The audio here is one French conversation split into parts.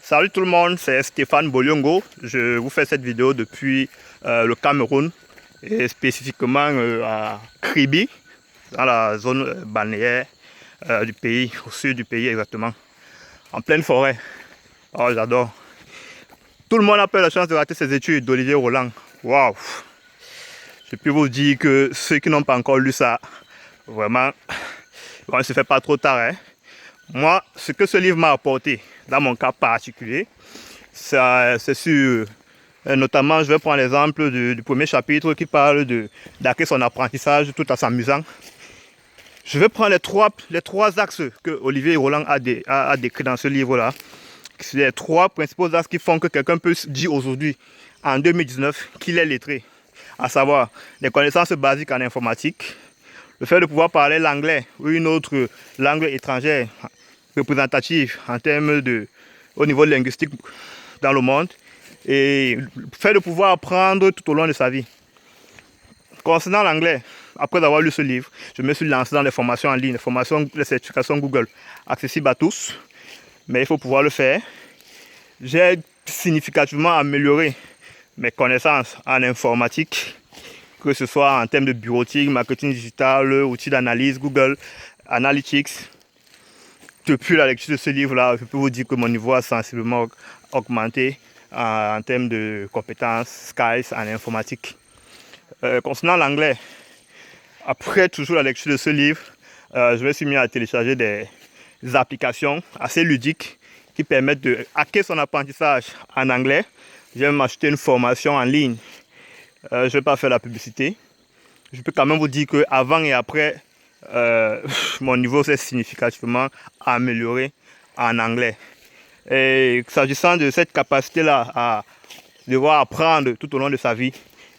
Salut tout le monde, c'est Stéphane Boliongo. Je vous fais cette vidéo depuis le Cameroun et spécifiquement à Kribi, dans la zone balnéaire du pays, au sud du pays exactement, en pleine forêt. Oh, j'adore. Tout le monde a pas la chance de rater ses études d'Olivier Roland. Waouh! Je peux vous dire que ceux qui n'ont pas encore lu ça, vraiment, bon, il ne se fait pas trop tard. Hein? Moi, ce que ce livre m'a apporté, dans mon cas particulier, c'est sur, notamment, je vais prendre l'exemple du premier chapitre qui parle d'acquérir son apprentissage tout en s'amusant. Je vais prendre les trois axes que Olivier Roland a décrits dans ce livre-là. C'est les trois principaux axes qui font que quelqu'un peut dire aujourd'hui, en 2019, qu'il est lettré. À savoir, les connaissances basiques en informatique, le fait de pouvoir parler l'anglais ou une autre langue étrangère représentative en termes au niveau linguistique dans le monde, et le fait de pouvoir apprendre tout au long de sa vie. Concernant l'anglais, après avoir lu ce livre, je me suis lancé dans les formations en ligne, les certifications Google, accessibles à tous, mais il faut pouvoir le faire. J'ai significativement amélioré mes connaissances en informatique, que ce soit en termes de bureautique, marketing digital, outils d'analyse, Google Analytics. Depuis la lecture de ce livre-là, je peux vous dire que mon niveau a sensiblement augmenté en termes de compétences, skills en informatique. Concernant l'anglais, après toujours la lecture de ce livre, je me suis mis à télécharger des applications assez ludiques qui permettent de hacker son apprentissage en anglais. Je vais m'acheter une formation en ligne. Je ne vais pas faire la publicité. Je peux quand même vous dire qu'avant et après, mon niveau s'est significativement amélioré en anglais. Et s'agissant de cette capacité-là à devoir apprendre tout au long de sa vie,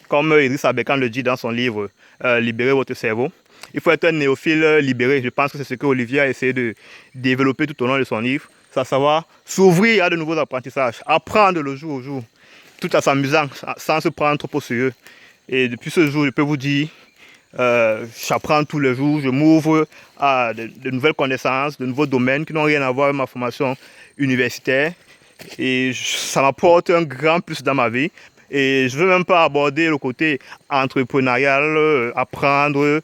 comme Idriss Abekan le dit dans son livre Libérez votre cerveau, il faut être un néophile libéré. Je pense que c'est ce que Olivier a essayé de développer tout au long de son livre. C'est à savoir s'ouvrir à de nouveaux apprentissages, apprendre le jour au jour, tout en s'amusant, sans se prendre trop au sérieux. Et depuis ce jour, je peux vous dire, j'apprends tous les jours, je m'ouvre à de nouvelles connaissances, de nouveaux domaines qui n'ont rien à voir avec ma formation universitaire. Et ça m'apporte un grand plus dans ma vie. Et je ne veux même pas aborder le côté entrepreneurial, apprendre,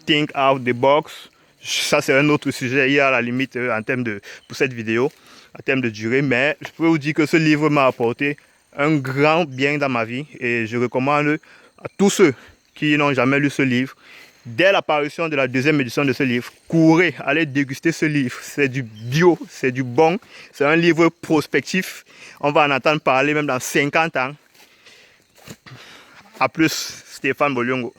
think out the box. Ça, c'est un autre sujet, il y a à la limite en termes pour cette vidéo, en termes de durée. Mais je peux vous dire que ce livre m'a apporté un grand bien dans ma vie. Et je recommande à tous ceux qui n'ont jamais lu ce livre, dès l'apparition de la deuxième édition de ce livre, courez, allez déguster ce livre. C'est du bio, c'est du bon. C'est un livre prospectif. On va en entendre parler même dans 50 ans. A plus, Stéphane Boliongo.